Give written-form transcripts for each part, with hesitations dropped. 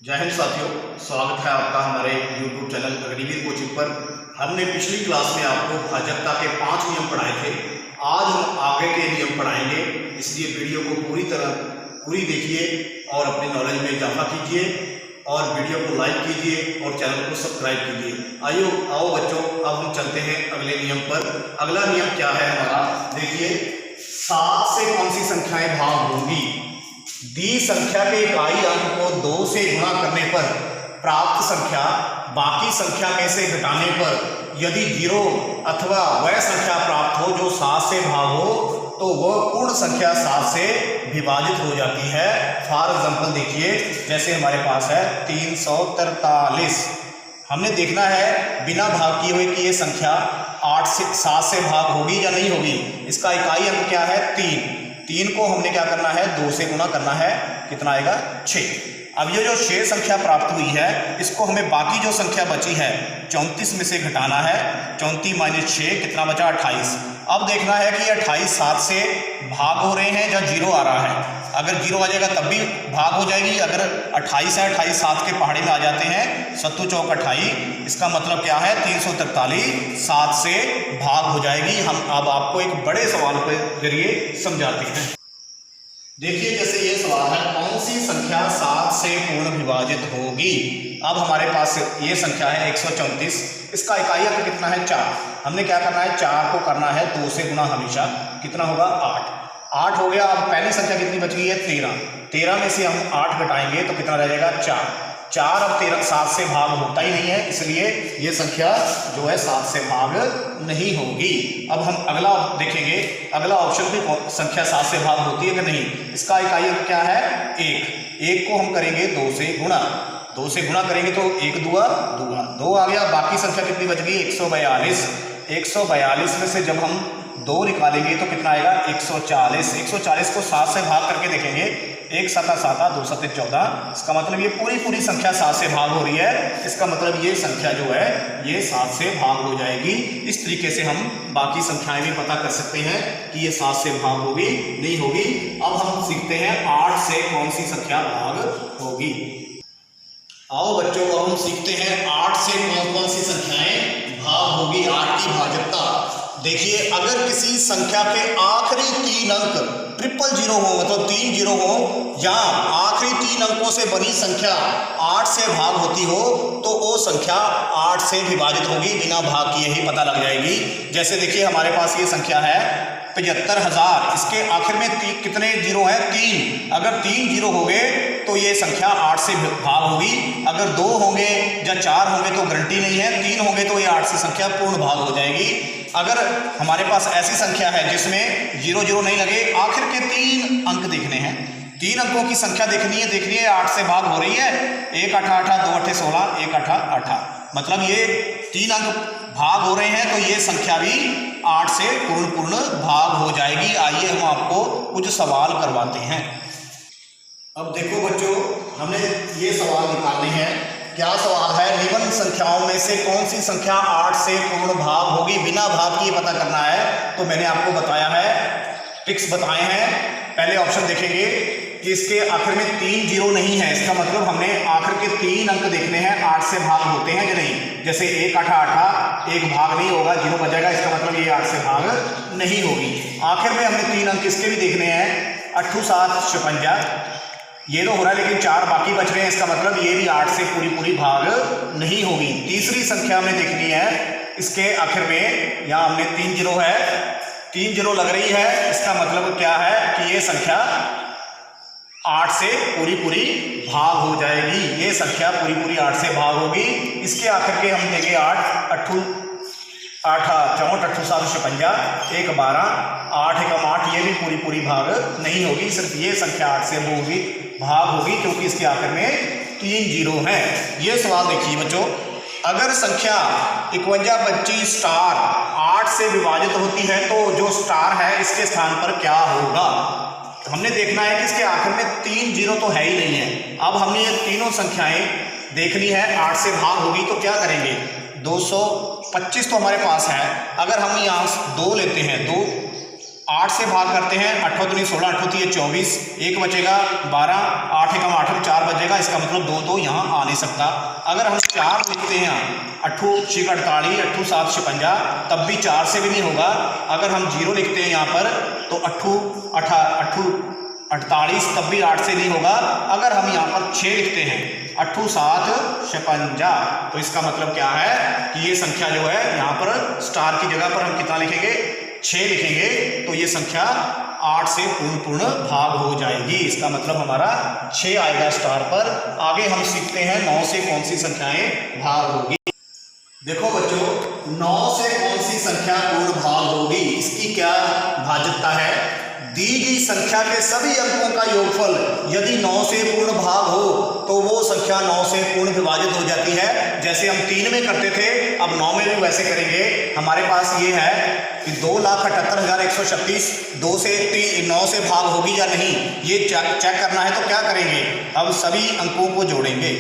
जय हिंद साथियों, स्वागत है आपका हमारे YouTube चैनल अग्निवीर कोचिंग पर। हमने पिछली क्लास में आपको भाजकता के 5 नियम पढ़ाए थे। आज हम आगे के नियम पढ़ाएंगे, इसलिए वीडियो को पूरी देखिए और अपनी नॉलेज में इजाफा कीजिए और वीडियो को लाइक कीजिए और चैनल को सब्सक्राइब कीजिए। आओ बच्चों, अब हम चलते हैं अगले नियम पर। अगला नियम क्या है हमारा, देखिए 7 से कौन सी संख्याएं भाग होंगी। दी संख्या के इकाई अंक को 2 से गुणा करने पर प्राप्त संख्या बाकी संख्या में से घटाने पर यदि 0 अथवा वह संख्या प्राप्त हो जो 7 से भाग हो तो वह पूर्ण संख्या 7 से विभाजित हो जाती है। फॉर एग्जाम्पल देखिए, जैसे हमारे पास है 343। हमने देखना है बिना भाग किए हुए कि ये संख्या 7 से भाग होगी या नहीं होगी। इसका इकाई अंक क्या है, 3 को हमने क्या करना है, 2 से गुणा करना है। कितना आएगा, 6। अब ये जो 6 संख्या प्राप्त हुई है, इसको हमें बाकी जो संख्या बची है 34 में से घटाना है। 34 - 6 कितना बचा, 28। अब देखना है कि 28 7 से भाग हो रहे हैं या 0 आ रहा है। अगर 0 आ जाएगा तब भी भाग हो जाएगी। अगर 28 है, 28 7 के पहाड़े में आ जाते हैं, 7 चौक 28। इसका मतलब क्या है, 343 7 से भाग हो जाएगी। हम अब आपको एक बड़े सवाल के जरिए समझाते हैं। देखिए, जैसे ये सवाल है, कौन सी संख्या 7 से पूर्ण विभाजित होगी। अब हमारे पास ये संख्या है 134। इसका इकाई अंक कितना है, 4। हमने क्या करना है, 4 को करना है 2 से गुणा हमेशा। कितना होगा, 8 हो गया। अब पहली संख्या कितनी बच गई है, 13 में से हम 8 घटाएंगे तो कितना रह जाएगा, 4। अब 7 से भाग होता ही नहीं है, इसलिए ये संख्या जो है 7 से भाग नहीं होगी। अब हम अगला देखेंगे, अगला ऑप्शन भी संख्या 7 से भाग होती है कि नहीं। इसका इकाई अंक क्या है, 1 को हम करेंगे 2 से गुणा। 2 से गुणा करेंगे तो 1 दूआ 2 आ गया। बाकी संख्या कितनी बच गई, 142। 142 में से जब हम 2 निकालेंगे तो कितना आएगा, 140। 140 को 7 से भाग करके देखेंगे, 1 7 7 2 7 14। इसका मतलब ये पूरी संख्या 7 से भाग हो रही है। इसका मतलब ये संख्या जो है ये 7 से भाग हो जाएगी। इस तरीके से हम बाकी संख्याएं भी पता कर सकते हैं कि ये 7 से भाग होगी नहीं होगी। अब हम सीखते हैं 8 से कौन सी संख्या भाग होगी। आओ बच्चों, अब हम सीखते हैं 8 से कौन सी संख्याएं भाग होगी। 8 की भाजकता देखिए, अगर किसी संख्या के आखिरी 3 अंक 000 हो, मतलब 3 0 हो, या आखिरी 3 अंकों से बनी संख्या 8 से भाग होती हो तो वो संख्या 8 से विभाजित होगी। बिना भाग किए ही पता लग जाएगी। जैसे देखिए, हमारे पास ये संख्या है 75,000। इसके आखिर में कितने 0 हैं, 3। अगर 3 0 हो गए तो ये संख्या 8 से भाग होगी। अगर 2 होंगे या 4 होंगे तो गारंटी नहीं है। 3 होंगे तो ये 8 से संख्या पूर्ण भाग हो जाएगी। अगर हमारे पास ऐसी संख्या है जिसमें 0 0 नहीं लगे, आखिर के 3 अंक देखने हैं, 3 अंकों की संख्या देखनी है, 8 से भाग हो रही है। 1 8 8 2 8 16, 1 8 8, मतलब ये 3 अंक भाग हो रहे हैं तो ये संख्या भी 8 से पूर्ण भाग हो जाएगी। आइए हम आपको कुछ सवाल करवाते हैं। अब देखो बच्चों, हमने ये सवाल निकालने हैं। क्या सवाल है, निम्न संख्याओं में से कौन सी संख्या 8 से पूर्ण भाग होगी। बिना भाग किए पता करना है। तो मैंने आपको बताया है, ट्रिक्स बताए हैं। पहले ऑप्शन देखेंगे कि इसके आखिर में 3 0 नहीं है। इसका मतलब हमने आखिर के 3 अंक देखने हैं, 8 से भाग होते हैं या नहीं। जैसे 1 8 8, 1 भाग नहीं होगा, 0 बचेगा। इसका मतलब ये 8 से भाग नहीं होगी। आखिर में हमने 3 अंक इसके भी देखने हैं, 8 7 56, ये तो हो रहा है, लेकिन 4 बाकी बच रहे हैं। इसका मतलब ये भी 8 से पूरी भाग नहीं होगी। तीसरी संख्या हमने देखनी है, इसके आखिर में यहाँ हमने 3 0 है, 3 0 लग रही है। इसका मतलब क्या है कि ये संख्या 8 से पूरी भाग हो जाएगी। ये संख्या पूरी 8 से भाग होगी। इसके आखिर के हम देंगे 8 8 8 64 8 7 56, 1 12, 8 1 8, ये भी पूरी भाग नहीं होगी। सिर्फ ये संख्या 8 से भाग होगी क्योंकि इसके आखिर में 3 0 हैं। ये सवाल देखिए बच्चों, अगर संख्या 51 25 स्टार 8 से विभाजित होती है तो जो स्टार है इसके स्थान पर क्या होगा। हमने देखना है कि इसके आखिर में 3 0 तो है ही नहीं है। अब हमने ये तीनों संख्याएं देखनी है, 8 से भाग होगी तो क्या करेंगे, 225 तो हमारे पास है। अगर हम यहाँ 2 लेते हैं, 2 8 से भाग करते हैं, 8 दूनी 16, 8 3 24, 1 बचेगा 12, 8 एकम 8 में 4 बचेगा, इसका मतलब 2 तो यहाँ आ नहीं सकता। अगर हम 4 लिखते हैं, 8 6 48, 8 7 56, तब भी 4 से भी नहीं होगा। अगर हम 0 लिखते हैं यहाँ पर तो 8 48, तब भी 8 से नहीं होगा। अगर हम यहाँ पर 6 लिखते हैं, 8 7 56, तो इसका मतलब क्या है कि ये संख्या जो है यहाँ पर स्टार की जगह पर हम कितना लिखेंगे, 6 लिखेंगे, तो ये संख्या 8 से पूर्ण भाग हो जाएगी। इसका मतलब हमारा 6 आएगा स्टार पर। आगे हम सीखते हैं 9 से कौन सी संख्याएं भाग होगी। देखो बच्चों, 9 से कौन सी संख्या पूर्ण भाग होगी, इसकी क्या भाजकता है। दी गई संख्या के सभी अंकों का योगफल यदि 9 से पूर्ण भाग हो तो वो संख्या 9 से पूर्ण विभाजित हो जाती है। जैसे हम 3 में करते थे, अब 9 में भी वैसे करेंगे। हमारे पास ये है कि 2,78,136 2 से 9 से भाग होगी या नहीं, ये चेक करना है। तो क्या करेंगे, अब सभी अंकों को जोड़ेंगे।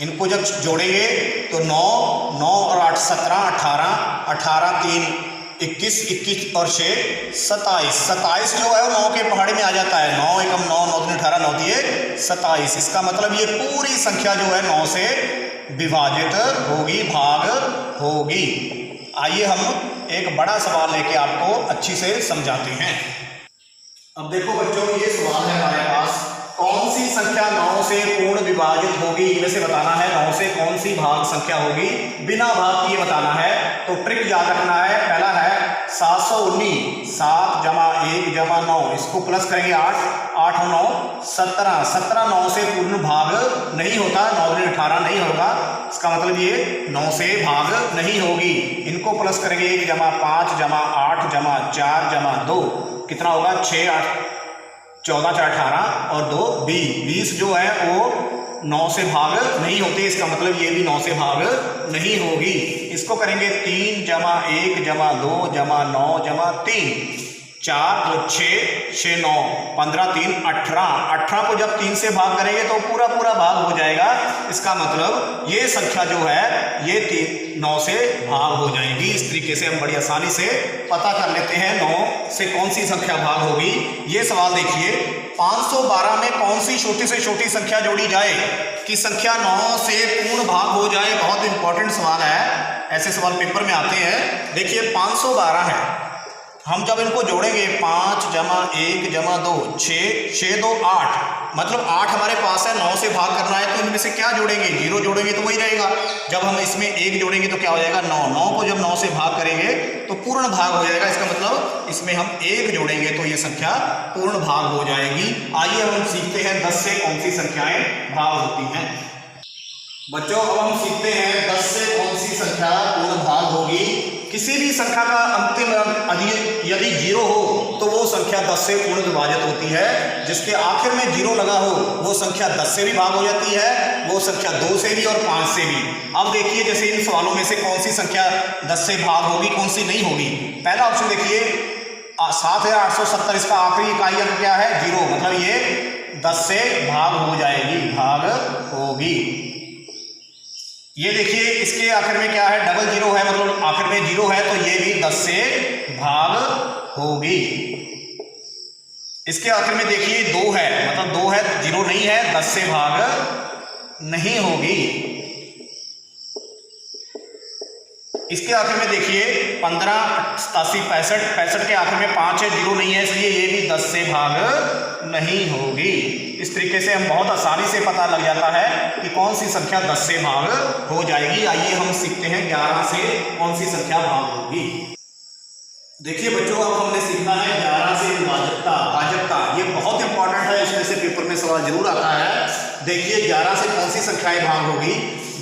इनको जब जोड़ेंगे तो 9 और 8 17, 18, 18 3 21, 21 और 6 27, 27 जो है वो 9 के पहाड़े में आ जाता है। 9 एकम 9, 9 दूनी 18, 9 दिए 27। इसका मतलब ये पूरी संख्या जो है 9 से विभाजित होगी, भाग होगी। आइए हम एक बड़ा सवाल लेके आपको अच्छी से समझाते हैं। अब देखो बच्चों, ये सवाल है हमारे पास, कौन सी संख्या 9 से पूर्ण विभाजित होगी, इनमें से बताना है 9 से कौन सी भाग संख्या होगी, बिना भाग किए बताना है। तो ट्रिक याद रखना है। पहला है 719, 7 जमा 1 जमा 9, इसको प्लस करेंगे 8, 8 और 9 17, 17 9 से पूर्ण भाग नहीं होता, 9 दूनी 18 नहीं होगा। इसका मतलब ये 9 से भाग नहीं होगी। इनको प्लस करेंगे 1 जमा 5 जमा 8 जमा 4 जमा 2, कितना होगा 6 8 14 4 18 और 2 20 जो है वो 9 से भाग नहीं होते। इसका मतलब ये भी 9 से भाग नहीं होगी। इसको करेंगे 3 जमा 1 जमा 2 जमा 9 जमा 3, 4 2 6 6 9 15 3 18, 18 को जब 3 से भाग करेंगे तो पूरा भाग हो जाएगा। इसका मतलब ये संख्या जो है ये 9 से भाग हो जाएगी। इस तरीके से हम बड़ी आसानी से पता कर लेते हैं 9 से कौन सी संख्या भाग होगी। ये सवाल देखिए, 512 में कौन सी छोटी से छोटी संख्या जोड़ी जाए कि संख्या 9 से पूर्ण भाग हो जाए। बहुत इंपॉर्टेंट सवाल है, ऐसे सवाल पेपर में आते हैं। देखिए 512 है, हम जब इनको जोड़ेंगे 5 जमा 1 जमा 2 6 6 2 8, मतलब 8 हमारे पास है, 9 से भाग करना है तो इनमें से क्या जोड़ेंगे, 0 जोड़ेंगे तो वही रहेगा। जब हम इसमें 1 जोड़ेंगे तो क्या हो जाएगा 9, 9 को जब 9 से भाग करेंगे तो पूर्ण भाग हो जाएगा। इसका मतलब इसमें हम 1 जोड़ेंगे तो ये संख्या पूर्ण भाग हो जाएगी। आइए हम सीखते हैं 10 से कौन सी संख्याएं भाग होती हैं। बच्चों अब हम सीखते हैं 10 से कौन सी संख्या पूर्ण भाग होगी। किसी भी संख्या का अंतिम अंक यदि 0 हो तो वो संख्या 10 से पूर्ण विभाजित होती है। जिसके आखिर में 0 लगा हो वो संख्या 10 से भी भाग हो जाती है, वो संख्या 2 से भी और 5 से भी। अब देखिए जैसे इन सवालों में से कौन सी संख्या 10 से भाग होगी, कौन सी नहीं होगी। पहला ऑप्शन देखिए 7870, इसका आखिरी इकाई अंक क्या है 0, मतलब ये 10 से भाग हो जाएगी, भाग होगी। ये देखिए इसके आखिर में क्या है 00 है, मतलब आखिर में 0 है तो ये भी 10 से भाग होगी। इसके आखिर में देखिए 2 है, मतलब 2 है 0 नहीं है, 10 से भाग नहीं होगी। इसके आखिर में देखिए 15 87 65 के आखिर में 5 है, 0 नहीं है, इसलिए ये भी 10 से भाग नहीं होगी। इस तरीके से हम बहुत आसानी से पता लग जाता है कि कौन सी संख्या 10 से भाग हो जाएगी। आइए हम सीखते हैं 11 से कौन सी संख्या भाग होगी। देखिए बच्चों अब हमने सीखना है 11 से भाजकता। ये बहुत इंपॉर्टेंट है, इसमें से पेपर में सवाल जरूर आता है। देखिए 11 से कौन सी संख्याएं भाग होगी।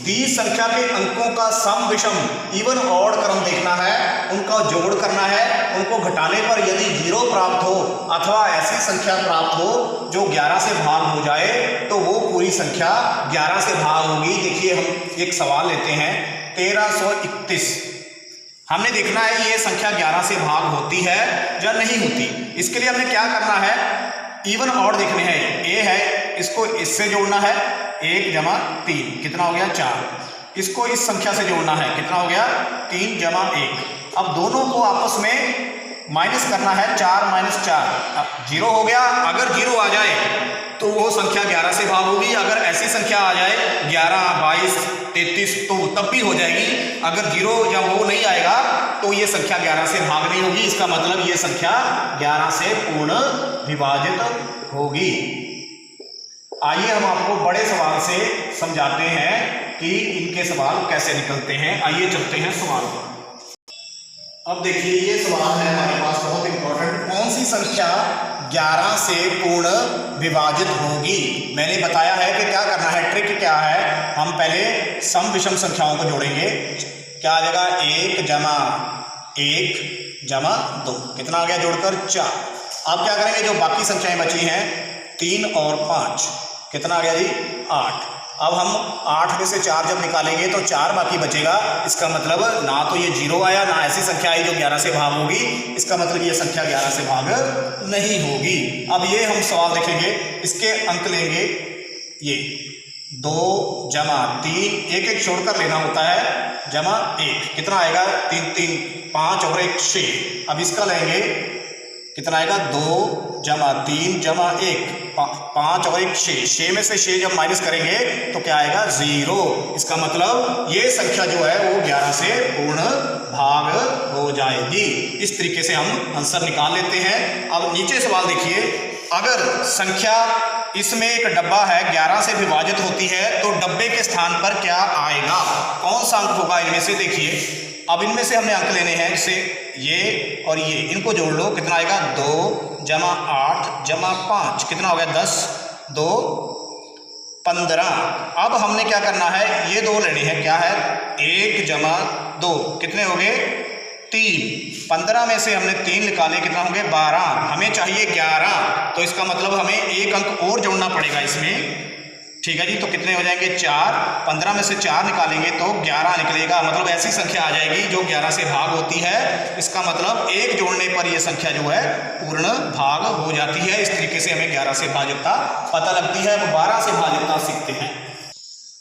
दी संख्या के अंकों का सम विषम इवन ऑड क्रम देखना है, उनका जोड़ करना है। उनको घटाने पर यदि 0 प्राप्त हो अथवा ऐसी संख्या प्राप्त हो जो 11 से भाग हो जाए तो वो पूरी संख्या 11 से भाग होगी। देखिए हम एक सवाल लेते हैं 1331। हमने देखना है ये संख्या 11 से भाग होती है या नहीं होती। इसके लिए हमें क्या करना है, इवन ऑड देखने हैं। ए है, इसको इससे जोड़ना है 1 जमा 3, कितना हो गया 4। इसको इस संख्या से जोड़ना है, कितना हो गया 3 जमा 1। अब दोनों को आपस में माइनस करना है, 4 - 4 अब 0 हो गया। अगर 0 आ जाए तो वो संख्या 11 से भाग होगी। अगर ऐसी संख्या आ जाए 11, 22, 33 तो तब भी हो जाएगी। अगर 0 या वो नहीं आएगा तो ये संख्या 11 से भाग नहीं होगी। इसका मतलब ये संख्या 11 से पूर्ण विभाजित होगी। आइए हम आपको बड़े सवाल से समझाते हैं कि इनके सवाल कैसे निकलते हैं। आइए चलते हैं सवाल पर। अब देखिए ये सवाल है हमारे पास बहुत इंपॉर्टेंट। कौन सी संख्या 11 से पूर्ण विभाजित होगी? मैंने बताया है कि क्या करना है, ट्रिक क्या है। हम पहले सम विषम संख्याओं को जोड़ेंगे। क्या आ जाएगा, 1 जमा 1 जमा 2, कितना आ गया जोड़कर 4। अब क्या करेंगे, जो बाकी संख्याएं बची हैं 3 और 5, कितना आ गया जी 8। अब हम 8 में से 4 जब निकालेंगे तो 4 बाकी बचेगा। इसका मतलब ना तो ये 0 आया, ना ऐसी संख्या आई जो 11 से भाग होगी। इसका मतलब ये संख्या 11 से भाग नहीं होगी। अब ये हम सवाल देखेंगे, इसके अंक लेंगे। ये 2 जमा 3, एक एक छोड़कर लेना होता है, जमा 1, कितना आएगा 3 3 5 और 1 6। अब इसका लेंगे, कितना आएगा 2 जमा 3 जमा 1, 5 और 1 6। 6 में से 6 जब माइनस करेंगे तो क्या आएगा 0। इसका मतलब ये संख्या जो है वो 11 से पूर्ण भाग हो जाएगी। इस तरीके से हम आंसर निकाल लेते हैं। अब नीचे सवाल देखिए, अगर संख्या इसमें एक डब्बा है 11 से विभाजित होती है तो डब्बे के स्थान पर क्या आएगा, कौन सा अंक होगा इनमें से? देखिए अब इनमें से हमने अंक लेने हैं, जैसे ये और ये, इनको जोड़ लो, कितना आएगा 2 जमा 8 जमा 5, कितना हो गया 10 2 15। अब हमने क्या करना है, ये 2 लेने हैं, क्या है 1 जमा 2, कितने हो गए 3। 15 में से हमने 3 निकाले, कितना हो गए 12। हमें चाहिए 11, तो इसका मतलब हमें एक अंक और जोड़ना पड़ेगा इसमें, ठीक है जी। तो कितने हो जाएंगे 4। 15 में से 4 निकालेंगे तो 11 निकलेगा। मतलब ऐसी संख्या आ जाएगी जो 11 से भाग होती है। इसका मतलब एक जोड़ने पर यह संख्या जो है पूर्ण भाग हो जाती है। इस तरीके से हमें 11 से भाजकता पता लगती है। अब 12 से भाजकता सीखते हैं।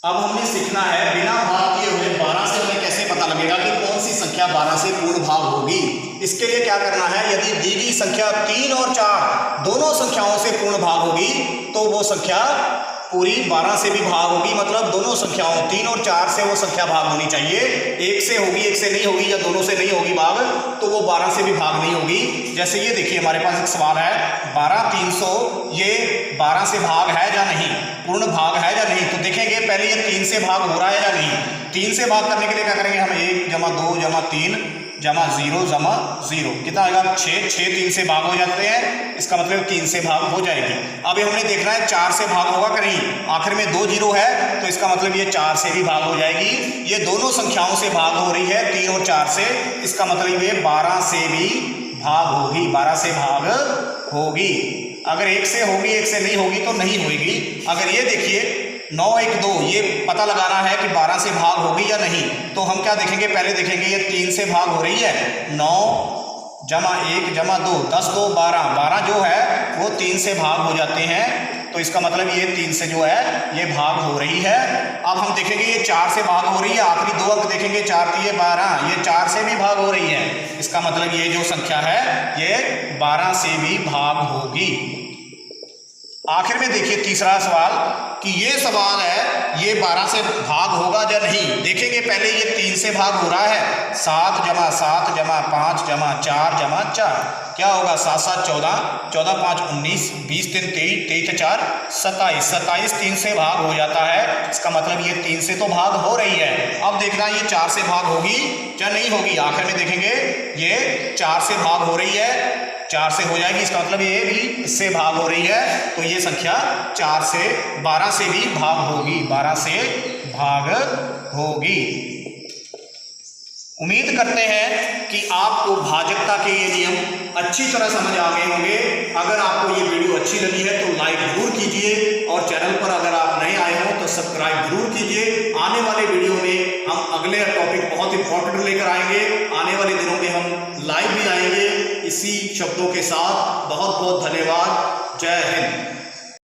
अब हमने सीखना है बिना भाग किए हुए 12 से हमें कैसे पता लगेगा कि कौन सी संख्या 12 से पूर्ण भाग होगी। इसके लिए क्या करना है, यदि दी गई संख्या 3 और 4 दोनों संख्याओं से पूर्ण भाग होगी तो वो संख्या पूरी 12 से भी भाग होगी। मतलब दोनों संख्याओं 3 और 4 से वो संख्या भाग होनी चाहिए। 1 से होगी, 1 से नहीं होगी, या दोनों से नहीं होगी भाग, तो वो 12 से भी भाग नहीं होगी। जैसे ये देखिए हमारे पास एक सवाल है, 12 300, ये 12 से भाग है या नहीं, पूर्ण भाग है या नहीं। तो देखेंगे पहले ये 3 से भाग हो रहा है या नहीं। 3 से भाग करने के लिए क्या करेंगे हम, 1 जमा 2 जमा 3 जमा 0 जमा 0, कितना आएगा 6। 6 3 से भाग हो जाते हैं, इसका मतलब 3 से भाग हो जाएगी। अब हमने देखना है 4 से भाग होगा कि नहीं। आखिर में 2 0 है तो इसका मतलब ये 4 से भी भाग हो जाएगी। ये दोनों संख्याओं से भाग हो रही है 3 और 4 से, इसका मतलब ये 12 से भी भाग होगी, 12 से भाग होगी। अगर 1 से होगी 1 से नहीं होगी तो नहीं होगी। अगर ये देखिए 9 1 2, ये पता लगाना है कि 12 से भाग होगी या नहीं। तो हम क्या देखेंगे, पहले देखेंगे ये 3 से भाग हो रही है, 9 जमा 1 जमा 2, 10 2 12, 12 जो है वो 3 से भाग हो जाते हैं। तो इसका मतलब ये 3 से जो है ये भाग हो रही है। अब हम देखेंगे ये 4 से भाग हो रही है, आखिरी 2 अंक देखेंगे 4 3 12, ये 4 से भी भाग हो रही है। इसका मतलब ये जो संख्या है ये 12 से भी भाग होगी। आखिर में देखिए तीसरा सवाल कि ये सवाल है ये 12 से भाग होगा या नहीं। देखेंगे पहले ये 3 से भाग हो रहा है, 7 जमा 7 जमा 5 जमा 4 जमा 4, क्या होगा 7 7 14, 14 5 19, 20 3 23, 23 4 27, 27 3 से भाग हो जाता है। इसका मतलब ये 3 से तो भाग हो रही है। अब देखना ये 4 से भाग होगी या नहीं होगी। आखिर में देखेंगे ये 4 से भाग हो रही है, 4 से हो जाएगी, इसका मतलब ये भी इससे भाग हो रही है। तो ये संख्या 4 से 12 से भी भाग होगी, 12 से भाग होगी। उम्मीद करते हैं कि आपको भाजकता के ये नियम अच्छी तरह समझ आ गए होंगे। अगर आपको ये वीडियो अच्छी लगी है तो लाइक जरूर कीजिए, और चैनल पर अगर आप नए आए हो तो सब्सक्राइब जरूर कीजिए। आने वाले वीडियो में हम अगले टॉपिक बहुत इंपॉर्टेंट लेकर आएंगे। आने वाले दिनों में हम लाइव भी आएंगे इसी शब्दों के साथ। बहुत बहुत धन्यवाद। जय हिंद।